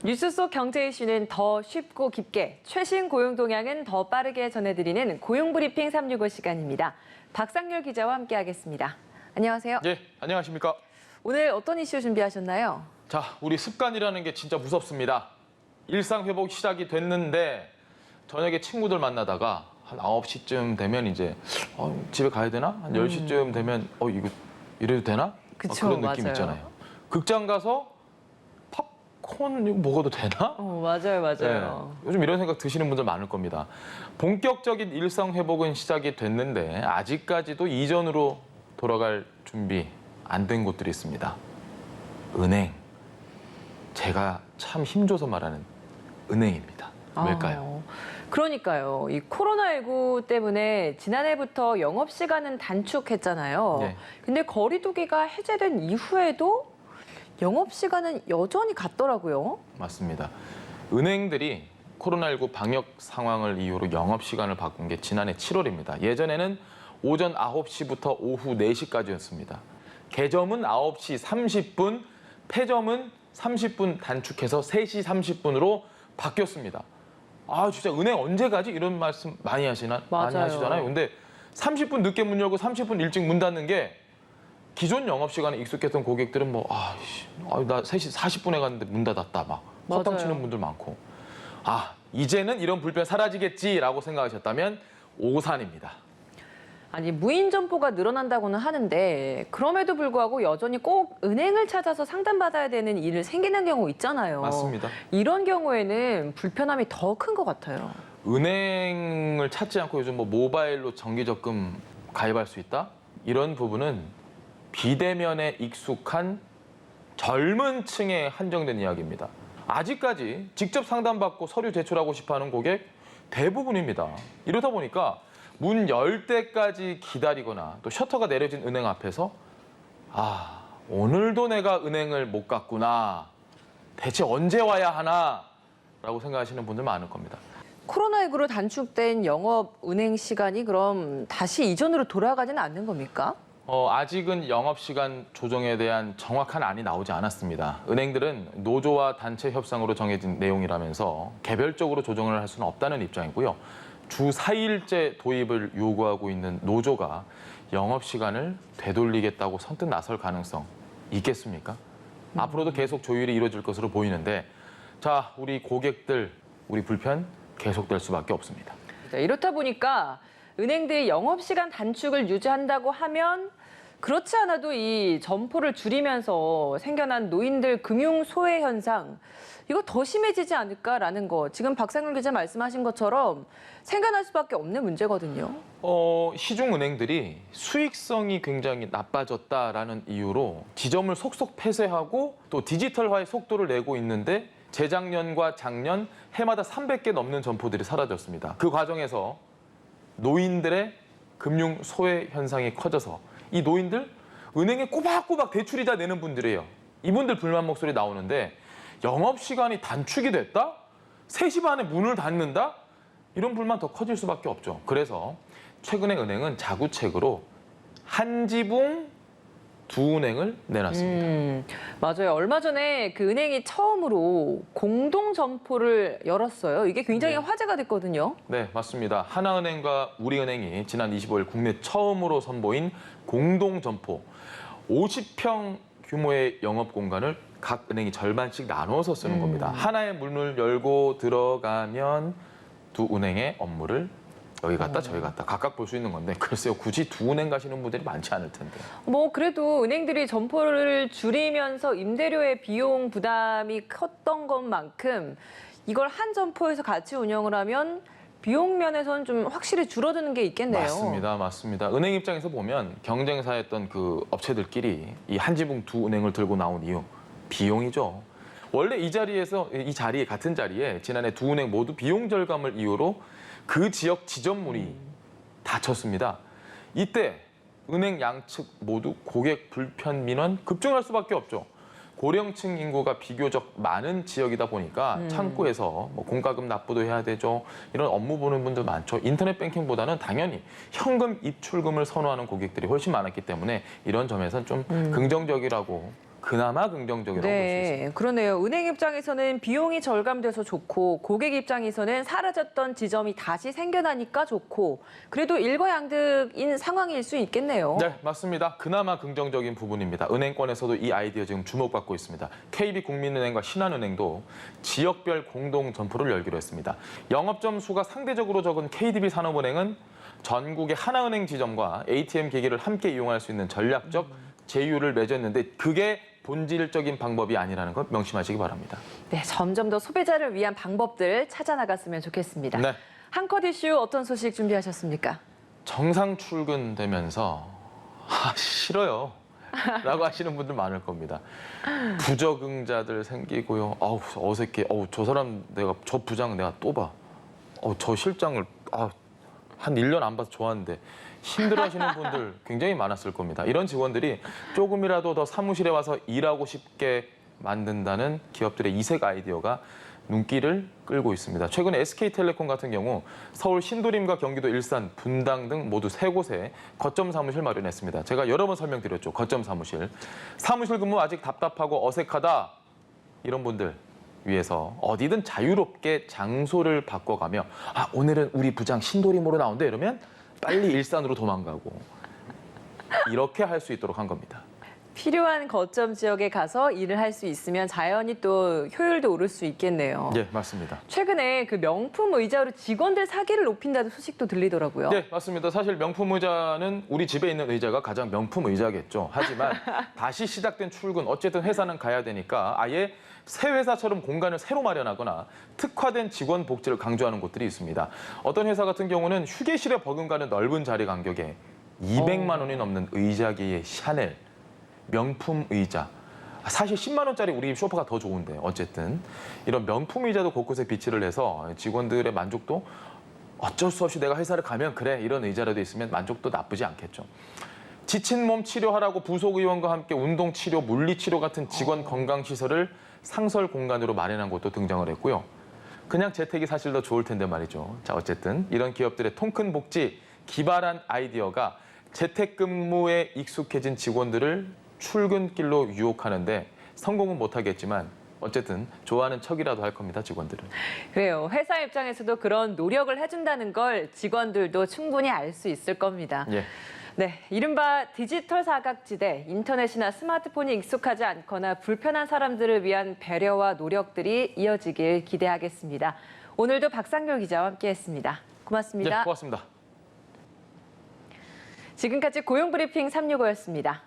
뉴스 속 경제 이슈는 더 쉽고 깊게, 최신 고용 동향은 더 빠르게 전해드리는 고용브리핑 365 시간입니다. 박상률 기자와 함께하겠습니다. 안녕하세요. 네, 안녕하십니까. 오늘 어떤 이슈 준비하셨나요? 자, 우리 습관이라는 게 진짜 무섭습니다. 일상 회복 시작이 됐는데 저녁에 친구들 만나다가 한 9시쯤 되면 이제 집에 가야 되나? 한 10시쯤 되면 이거 이래도 되나? 그쵸, 그런 느낌 맞아요. 있잖아요. 극장 가서 팝콘 이거 먹어도 되나? 맞아요. 네, 요즘 이런 생각 드시는 분들 많을 겁니다. 본격적인 일상 회복은 시작이 됐는데 아직까지도 이전으로 돌아갈 준비 안 된 곳들이 있습니다. 은행. 제가 참 힘줘서 말하는 은행입니다. 왜일까요? 그러니까요. 이 코로나19 때문에 지난해부터 영업시간은 단축했잖아요. 네. 근데 거리두기가 해제된 이후에도 영업시간은 여전히 같더라고요. 맞습니다. 은행들이 코로나19 방역 상황을 이유로 영업시간을 바꾼 게 지난해 7월입니다. 예전에는 오전 9시부터 오후 4시까지였습니다. 개점은 9시 30분, 폐점은 30분 단축해서 3시 30분으로 바뀌었습니다. 아, 진짜 은행 언제 가지? 이런 말씀 많이 많이 맞아요. 하시잖아요. 근데 30분 늦게 문 열고 30분 일찍 문 닫는 게 기존 영업시간에 익숙했던 고객들은 나 3시 40분에 갔는데 문 닫았다 막 헛담 치는 맞아요. 분들 많고 이제는 이런 불편 사라지겠지라고 생각하셨다면 오산입니다. 아니, 무인 점포가 늘어난다고는 하는데 그럼에도 불구하고 여전히 꼭 은행을 찾아서 상담받아야 되는 일이 생기는 경우 있잖아요. 맞습니다. 이런 경우에는 불편함이 더 큰 것 같아요. 은행을 찾지 않고 요즘 모바일로 정기적금 가입할 수 있다? 이런 부분은 비대면에 익숙한 젊은 층에 한정된 이야기입니다. 아직까지 직접 상담받고 서류 제출하고 싶어하는 고객 대부분입니다. 이러다 보니까 문 열 때까지 기다리거나 또 셔터가 내려진 은행 앞에서 오늘도 내가 은행을 못 갔구나. 대체 언제 와야 하나? 라고 생각하시는 분들 많을 겁니다. 코로나19로 단축된 영업 운행 시간이 그럼 다시 이전으로 돌아가지는 않는 겁니까? 아직은 영업시간 조정에 대한 정확한 안이 나오지 않았습니다. 은행들은 노조와 단체 협상으로 정해진 내용이라면서 개별적으로 조정을 할 수는 없다는 입장이고요. 주 4일제 도입을 요구하고 있는 노조가 영업시간을 되돌리겠다고 선뜻 나설 가능성 있겠습니까? 앞으로도 계속 조율이 이루어질 것으로 보이는데 자, 우리 고객들, 우리 불편 계속될 수밖에 없습니다. 이렇다 보니까 은행들이 영업시간 단축을 유지한다고 하면 그렇지 않아도 이 점포를 줄이면서 생겨난 노인들 금융 소외 현상, 이거 더 심해지지 않을까라는 거, 지금 박상률 기자 말씀하신 것처럼 생겨날 수밖에 없는 문제거든요. 시중은행들이 수익성이 굉장히 나빠졌다라는 이유로 지점을 속속 폐쇄하고 또 디지털화의 속도를 내고 있는데 재작년과 작년 해마다 300개 넘는 점포들이 사라졌습니다. 그 과정에서 노인들의 금융 소외 현상이 커져서 이 노인들 은행에 꼬박꼬박 대출이자 내는 분들이에요. 이분들 불만 목소리 나오는데 영업시간이 단축이 됐다? 3시 반에 문을 닫는다? 이런 불만 더 커질 수밖에 없죠. 그래서 최근에 은행은 자구책으로 한 지붕 두 은행을 내놨습니다. 맞아요. 얼마 전에 그 은행이 처음으로 공동 점포를 열었어요. 이게 굉장히 네. 화제가 됐거든요. 네, 맞습니다. 하나은행과 우리은행이 지난 25일 국내 처음으로 선보인 공동점포 50평 규모의 영업 공간을 각 은행이 절반씩 나눠서 쓰는 겁니다. 하나의 문을 열고 들어가면 두 은행의 업무를 여기 갔다 저기 갔다 각각 볼 수 있는 건데 글쎄요, 굳이 두 은행 가시는 분들이 많지 않을 텐데. 그래도 은행들이 점포를 줄이면서 임대료의 비용 부담이 컸던 것만큼 이걸 한 점포에서 같이 운영을 하면 비용 면에서는 좀 확실히 줄어드는 게 있겠네요. 맞습니다. 은행 입장에서 보면 경쟁사였던 그 업체들끼리 이 한 지붕 두 은행을 들고 나온 이유, 비용이죠. 원래 이 자리에 같은 자리에 지난해 두 은행 모두 비용 절감을 이유로 그 지역 지점물이 닫혔습니다. 이때 은행 양측 모두 고객 불편 민원 급증할 수밖에 없죠. 고령층 인구가 비교적 많은 지역이다 보니까 창구에서 공과금 납부도 해야 되죠. 이런 업무 보는 분들 많죠. 인터넷 뱅킹보다는 당연히 현금 입출금을 선호하는 고객들이 훨씬 많았기 때문에 이런 점에서는 좀 긍정적이라고 그나마 긍정적이라고 볼 수 있습니다. 네, 그러네요. 은행 입장에서는 비용이 절감돼서 좋고 고객 입장에서는 사라졌던 지점이 다시 생겨나니까 좋고 그래도 일거양득인 상황일 수 있겠네요. 네, 맞습니다. 그나마 긍정적인 부분입니다. 은행권에서도 이 아이디어 지금 주목받고 있습니다. KB국민은행과 신한은행도 지역별 공동 점포를 열기로 했습니다. 영업점 수가 상대적으로 적은 KDB 산업은행은 전국의 하나은행 지점과 ATM 기기를 함께 이용할 수 있는 전략적 제휴를 맺었는데 그게 본질적인 방법이 아니라는 것 명심하시기 바랍니다. 네, 점점 더 소비자를 위한 방법들 찾아 나갔으면 좋겠습니다. 네. 한컷 이슈 어떤 소식 준비하셨습니까? 정상 출근되면서 싫어요 라고 하시는 분들 많을 겁니다. 부적응자들 생기고요. 아우 어색해. 저 사람 저 부장 내가 또 봐. 저 실장을 한 1년 안 봐서 좋아하는데 힘들어하시는 분들 굉장히 많았을 겁니다. 이런 직원들이 조금이라도 더 사무실에 와서 일하고 싶게 만든다는 기업들의 이색 아이디어가 눈길을 끌고 있습니다. 최근에 SK텔레콤 같은 경우 서울 신도림과 경기도 일산, 분당 등 모두 3곳에 거점 사무실 마련했습니다. 제가 여러 번 설명드렸죠. 거점 사무실. 사무실 근무 아직 답답하고 어색하다. 이런 분들 위해서 어디든 자유롭게 장소를 바꿔가며 오늘은 우리 부장 신도림으로 나온대 이러면 빨리 일산으로 도망가고 이렇게 할 수 있도록 한 겁니다. 필요한 거점 지역에 가서 일을 할 수 있으면 자연히 또 효율도 오를 수 있겠네요. 네, 맞습니다. 최근에 그 명품 의자로 직원들 사기를 높인다는 소식도 들리더라고요. 네, 맞습니다. 사실 명품 의자는 우리 집에 있는 의자가 가장 명품 의자겠죠. 하지만 다시 시작된 출근, 어쨌든 회사는 가야 되니까 아예 새 회사처럼 공간을 새로 마련하거나 특화된 직원 복지를 강조하는 곳들이 있습니다. 어떤 회사 같은 경우는 휴게실에 버금가는 넓은 자리 간격에 200만 원이 넘는 의자계의 샤넬, 명품 의자. 사실 10만 원짜리 우리 소파가 더 좋은데 어쨌든 이런 명품 의자도 곳곳에 비치를 해서 직원들의 만족도 어쩔 수 없이 내가 회사를 가면 그래 이런 의자라도 있으면 만족도 나쁘지 않겠죠. 지친 몸 치료하라고 부속 의원과 함께 운동 치료, 물리 치료 같은 직원 건강 시설을 상설 공간으로 마련한 곳도 등장을 했고요. 그냥 재택이 사실 더 좋을 텐데 말이죠. 자, 어쨌든 이런 기업들의 통큰 복지, 기발한 아이디어가 재택근무에 익숙해진 직원들을 출근길로 유혹하는데 성공은 못하겠지만 어쨌든 좋아하는 척이라도 할 겁니다, 직원들은. 그래요. 회사 입장에서도 그런 노력을 해준다는 걸 직원들도 충분히 알 수 있을 겁니다. 예. 네, 이른바 디지털 사각지대, 인터넷이나 스마트폰이 익숙하지 않거나 불편한 사람들을 위한 배려와 노력들이 이어지길 기대하겠습니다. 오늘도 박상률 기자와 함께했습니다. 고맙습니다. 네, 고맙습니다. 지금까지 고용브리핑 365였습니다.